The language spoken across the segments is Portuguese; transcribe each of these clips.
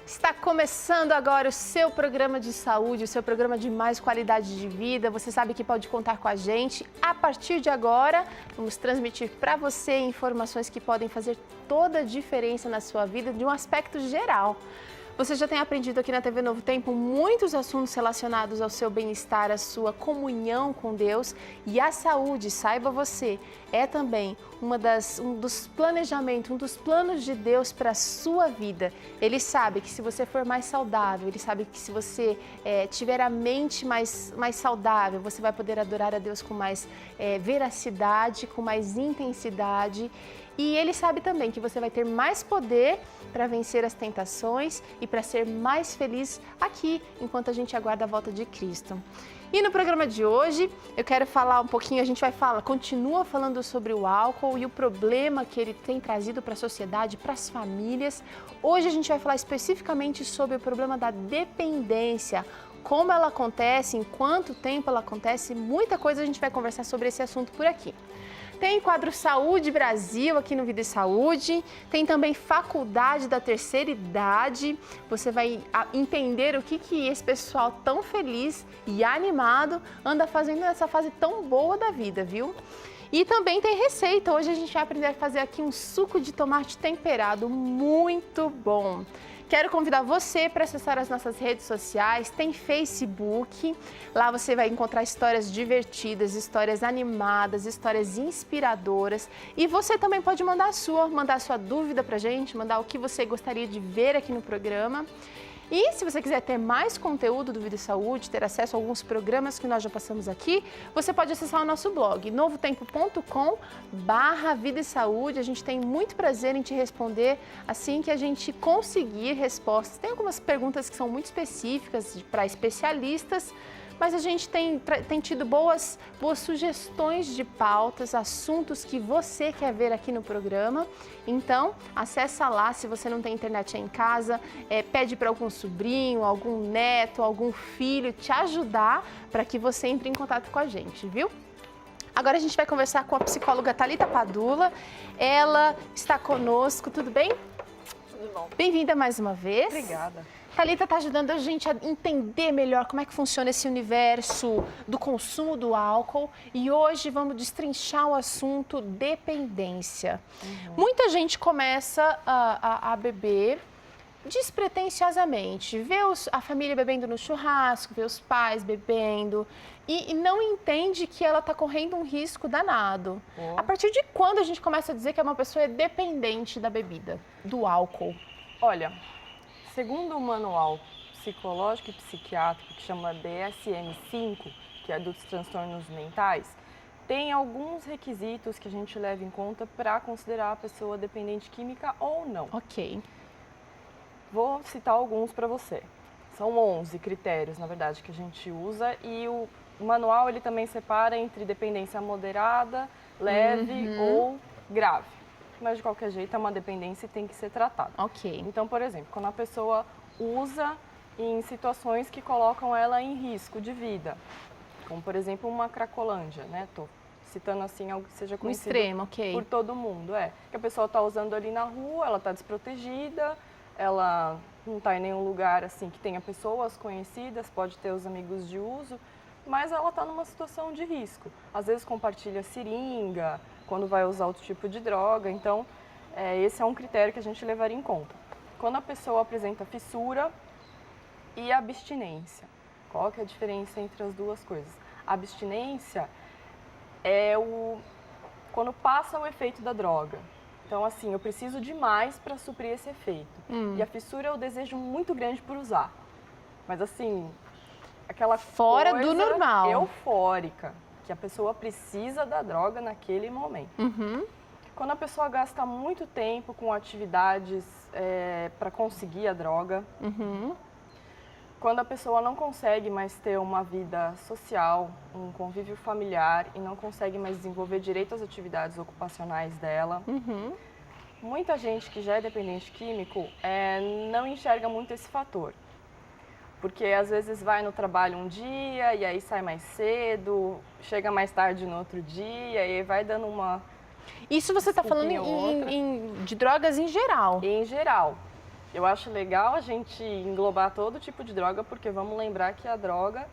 Está começando agora o seu programa de saúde, o seu programa de mais qualidade de vida. Você sabe que pode contar com a gente. A partir de agora, vamos transmitir para você informações que podem fazer toda a diferença na sua vida de um aspecto geral. Você já tem aprendido aqui na TV Novo Tempo muitos assuntos relacionados ao seu bem-estar, à sua comunhão com Deus e a saúde, saiba você, é também um dos planejamentos, um dos planos de Deus para a sua vida. Ele sabe que se você for mais saudável, ele sabe que se você tiver a mente mais saudável, você vai poder adorar a Deus com mais veracidade, com mais intensidade. E ele sabe também que você vai ter mais poder para vencer as tentações e para ser mais feliz aqui, enquanto a gente aguarda a volta de Cristo. E no programa de hoje, eu quero falar um pouquinho, continua falando sobre o álcool e o problema que ele tem trazido para a sociedade, para as famílias. Hoje a gente vai falar especificamente sobre o problema da dependência, como ela acontece, em quanto tempo ela acontece, muita coisa a gente vai conversar sobre esse assunto por aqui. Tem quadro Saúde Brasil aqui no Vida e Saúde, tem também Faculdade da Terceira Idade. Você vai entender o que esse pessoal tão feliz e animado anda fazendo nessa fase tão boa da vida, viu? E também tem receita. Hoje a gente vai aprender a fazer aqui um suco de tomate temperado muito bom. Quero convidar você para acessar as nossas redes sociais, tem Facebook, lá você vai encontrar histórias divertidas, histórias animadas, histórias inspiradoras e você também pode mandar a sua dúvida para a gente, mandar o que você gostaria de ver aqui no programa. E se você quiser ter mais conteúdo do Vida e Saúde, ter acesso a alguns programas que nós já passamos aqui, você pode acessar o nosso blog, novotempo.com/vida e saúde. A gente tem muito prazer em te responder assim que a gente conseguir respostas. Tem algumas perguntas que são muito específicas para especialistas, mas a gente tem tido boas sugestões de pautas, assuntos que você quer ver aqui no programa. Então, acessa lá, se você não tem internet aí em casa, pede para algum sobrinho, algum neto, algum filho te ajudar para que você entre em contato com a gente, viu? Agora a gente vai conversar com a psicóloga Thalita Padula. Ela está conosco, tudo bem? Tudo bom. Bem-vinda mais uma vez. Obrigada. Thalita está ajudando a gente a entender melhor como é que funciona esse universo do consumo do álcool e hoje vamos destrinchar o assunto dependência. Muita gente começa a beber despretensiosamente, vê a família bebendo no churrasco, vê os pais bebendo e não entende que ela está correndo um risco danado. A partir de quando a gente começa a dizer que uma pessoa é dependente da bebida, do álcool? Olha, segundo o manual psicológico e psiquiátrico que chama DSM-5, que é dos transtornos mentais, tem alguns requisitos que a gente leva em conta para considerar a pessoa dependente química ou não. Ok. Vou citar alguns para você. São 11 critérios, na verdade, que a gente usa e o manual ele também separa entre dependência moderada, leve ou grave. Mas de qualquer jeito é uma dependência e tem que ser tratada. Ok. Então, por exemplo, quando a pessoa usa em situações que colocam ela em risco de vida, como por exemplo uma cracolândia, né? Tô citando assim algo que seja conhecido extremo, ok. por todo mundo, que a pessoa está usando ali na rua, ela está desprotegida, ela não está em nenhum lugar assim que tenha pessoas conhecidas, pode ter os amigos de uso, mas ela está numa situação de risco. Às vezes compartilha seringa, quando vai usar outro tipo de droga, então esse é um critério que a gente levaria em conta. Quando a pessoa apresenta fissura e abstinência, qual que é a diferença entre as duas coisas? A abstinência é quando passa o efeito da droga. Então, assim, eu preciso de mais para suprir esse efeito. E a fissura é o desejo muito grande por usar. Mas, assim, aquela fora coisa do normal, eufórica, que a pessoa precisa da droga naquele momento. Quando a pessoa gasta muito tempo com atividades para conseguir a droga, quando a pessoa não consegue mais ter uma vida social, um convívio familiar e não consegue mais desenvolver direito às atividades ocupacionais dela. Muita gente que já é dependente químico não enxerga muito esse fator. Porque às vezes vai no trabalho um dia e aí sai mais cedo, chega mais tarde no outro dia e aí vai dando uma... Isso você está falando de drogas em geral? Em geral. Eu acho legal a gente englobar todo tipo de droga, porque vamos lembrar que a droga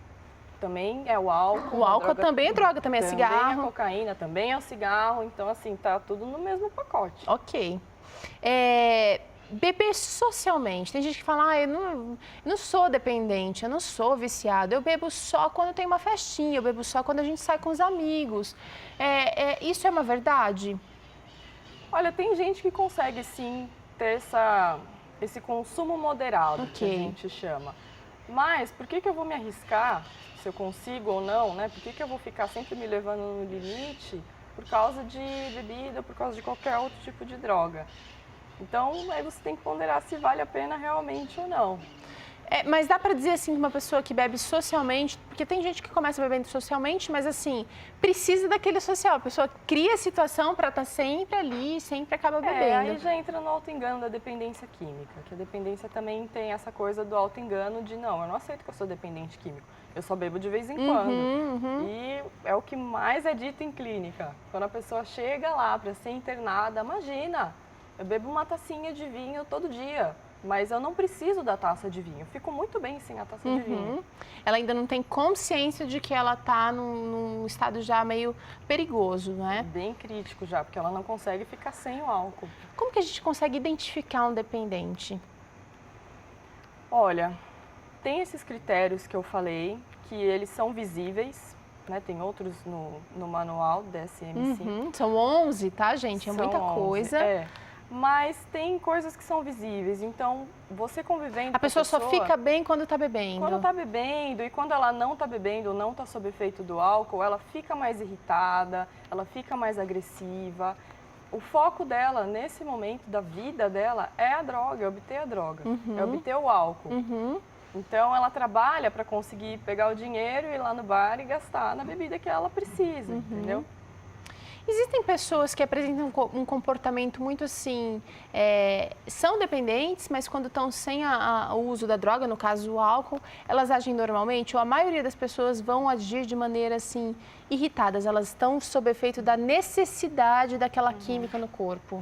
também é o álcool. O álcool também é droga, também é cigarro. Também é cocaína, também é o cigarro. Então, assim, tá tudo no mesmo pacote. Ok. Beber socialmente. Tem gente que fala, eu não sou dependente, eu não sou viciado. Eu bebo só quando tem uma festinha, eu bebo só quando a gente sai com os amigos. Isso é uma verdade? Olha, tem gente que consegue, sim, ter esse consumo moderado, que a gente chama. Mas por que eu vou me arriscar, se eu consigo ou não, né? Por que eu vou ficar sempre me levando no limite por causa de bebida, por causa de qualquer outro tipo de droga? Então, aí você tem que ponderar se vale a pena realmente ou não. Mas dá para dizer assim que uma pessoa que bebe socialmente, porque tem gente que começa bebendo socialmente, mas assim, precisa daquele social. A pessoa cria a situação para estar sempre ali, sempre acaba bebendo. Aí já entra no auto-engano da dependência química, que a dependência também tem essa coisa do auto-engano de não, eu não aceito que eu sou dependente químico, eu só bebo de vez em quando. E é o que mais é dito em clínica. Quando a pessoa chega lá para ser internada, imagina, eu bebo uma tacinha de vinho todo dia. Mas eu não preciso da taça de vinho. Eu fico muito bem sem a taça de vinho. Ela ainda não tem consciência de que ela está num estado já meio perigoso, né? Bem crítico já, porque ela não consegue ficar sem o álcool. Como que a gente consegue identificar um dependente? Olha, tem esses critérios que eu falei, que eles são visíveis, né? Tem outros no manual DSM-5. São 11, tá, gente? É muita coisa. Mas tem coisas que são visíveis, então você convivendo a pessoa só fica bem quando está bebendo. Quando está bebendo e quando ela não está bebendo, não está sob efeito do álcool, ela fica mais irritada, ela fica mais agressiva. O foco dela, nesse momento da vida dela, é a droga, é obter a droga, é obter o álcool. Então ela trabalha para conseguir pegar o dinheiro, ir lá no bar e gastar na bebida que ela precisa, entendeu? Existem pessoas que apresentam um comportamento muito assim, são dependentes, mas quando estão sem o uso da droga, no caso o álcool, elas agem normalmente? Ou a maioria das pessoas vão agir de maneira assim, irritadas? Elas estão sob efeito da necessidade daquela química no corpo?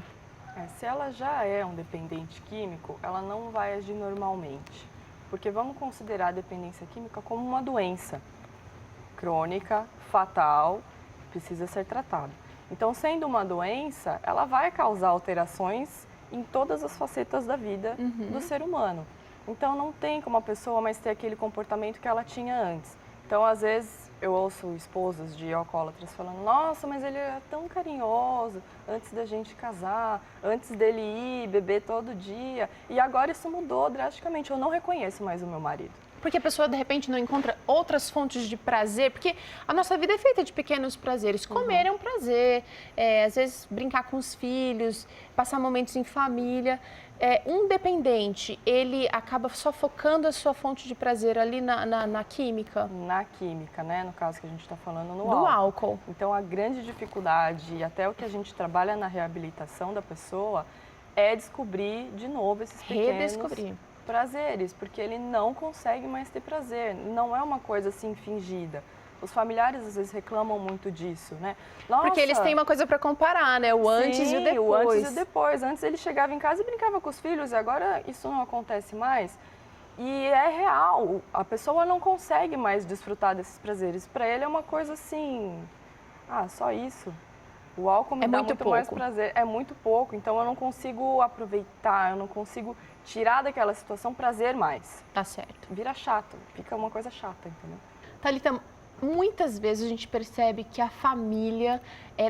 Se ela já é um dependente químico, ela não vai agir normalmente. Porque vamos considerar a dependência química como uma doença crônica, fatal, precisa ser tratada. Então, sendo uma doença, ela vai causar alterações em todas as facetas da vida do ser humano. Então, não tem como a pessoa mais ter aquele comportamento que ela tinha antes. Então, às vezes, eu ouço esposas de alcoólatras falando, nossa, mas ele é tão carinhoso antes da gente casar, antes dele ir beber todo dia. E agora isso mudou drasticamente, eu não reconheço mais o meu marido. Porque a pessoa, de repente, não encontra outras fontes de prazer, porque a nossa vida é feita de pequenos prazeres. Comer é um prazer, às vezes brincar com os filhos, passar momentos em família. Um dependente, ele acaba só focando a sua fonte de prazer ali na química? Na química, né? No caso que a gente está falando no álcool. Então, a grande dificuldade, e até o que a gente trabalha na reabilitação da pessoa, é descobrir de novo esses pequenos prazeres, porque ele não consegue mais ter prazer, não é uma coisa assim fingida. Os familiares às vezes reclamam muito disso, né? Nossa, porque eles têm uma coisa para comparar, né? O antes e o depois. O antes e o depois. Antes ele chegava em casa e brincava com os filhos, e agora isso não acontece mais. E é real, a pessoa não consegue mais desfrutar desses prazeres. Para ele é uma coisa assim, só isso. O álcool me dá muito mais prazer, é muito pouco, então eu não consigo aproveitar, eu não consigo tirar daquela situação prazer mais. Tá certo. Vira chato, fica uma coisa chata, entendeu? Thalita, muitas vezes a gente percebe que a família,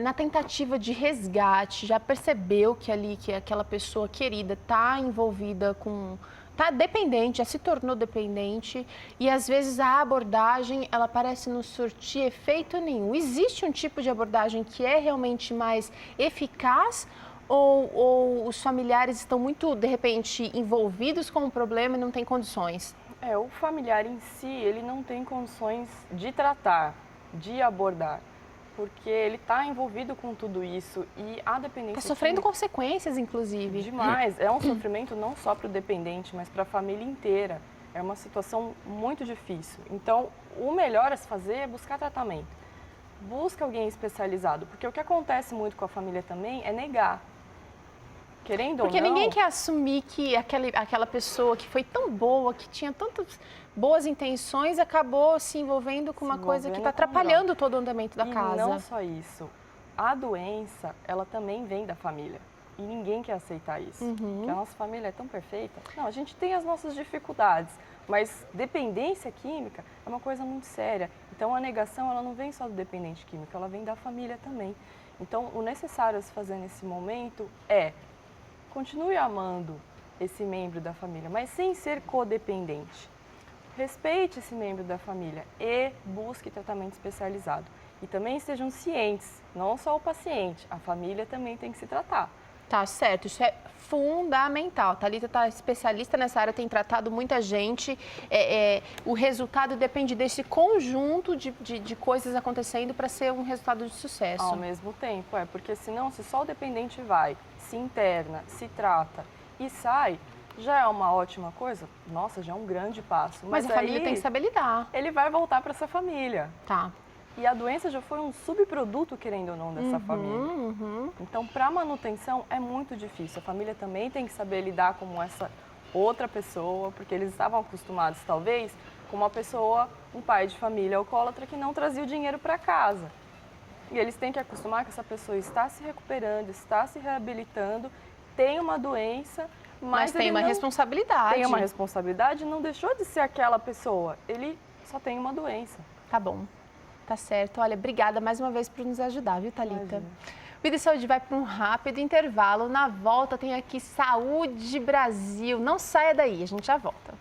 na tentativa de resgate, já percebeu que aquela pessoa querida está envolvida com... Está dependente, já se tornou dependente e às vezes a abordagem ela parece não surtir efeito nenhum. Existe um tipo de abordagem que é realmente mais eficaz ou os familiares estão muito, de repente, envolvidos com o problema e não têm condições? O familiar em si, ele não tem condições de tratar, de abordar. Porque ele está envolvido com tudo isso e a dependência... Está sofrendo consequências, inclusive. Demais. É um sofrimento não só para o dependente, mas para a família inteira. É uma situação muito difícil. Então, o melhor a se fazer é buscar tratamento. Busca alguém especializado, porque o que acontece muito com a família também é negar. querendo Porque ou não... ninguém quer assumir que aquela pessoa que foi tão boa, que tinha tantas boas intenções, acabou se envolvendo com uma coisa que está atrapalhando todo o andamento da casa. E não só isso, a doença, ela também vem da família. E ninguém quer aceitar isso. Porque a nossa família é tão perfeita. Não, a gente tem as nossas dificuldades, mas dependência química é uma coisa muito séria. Então, a negação, ela não vem só do dependente químico, ela vem da família também. Então, o necessário a se fazer nesse momento é continue amando esse membro da família, mas sem ser codependente. Respeite esse membro da família e busque tratamento especializado. E também estejam cientes, não só o paciente, a família também tem que se tratar. Tá certo, isso é fundamental. Thalita está especialista nessa área, tem tratado muita gente. O resultado depende desse conjunto de coisas acontecendo para ser um resultado de sucesso. Ao mesmo tempo, porque senão, se só o dependente vai, se interna, se trata e sai, já é uma ótima coisa. Nossa, já é um grande passo. Mas a família tem que saber lidar. Ele vai voltar para essa família. Tá. E a doença já foi um subproduto, querendo ou não, dessa família. Então, para manutenção é muito difícil. A família também tem que saber lidar com essa outra pessoa, porque eles estavam acostumados, talvez, com uma pessoa, um pai de família alcoólatra que não trazia o dinheiro para casa. E eles têm que acostumar que essa pessoa está se recuperando, está se reabilitando, tem uma doença, mas tem uma responsabilidade. Tem uma responsabilidade e não deixou de ser aquela pessoa. Ele só tem uma doença. Tá bom. Tá certo. Olha, obrigada mais uma vez por nos ajudar, viu, Thalita? Imagina. Vida e Saúde vai para um rápido intervalo. Na volta tem aqui Saúde Brasil. Não saia daí, a gente já volta.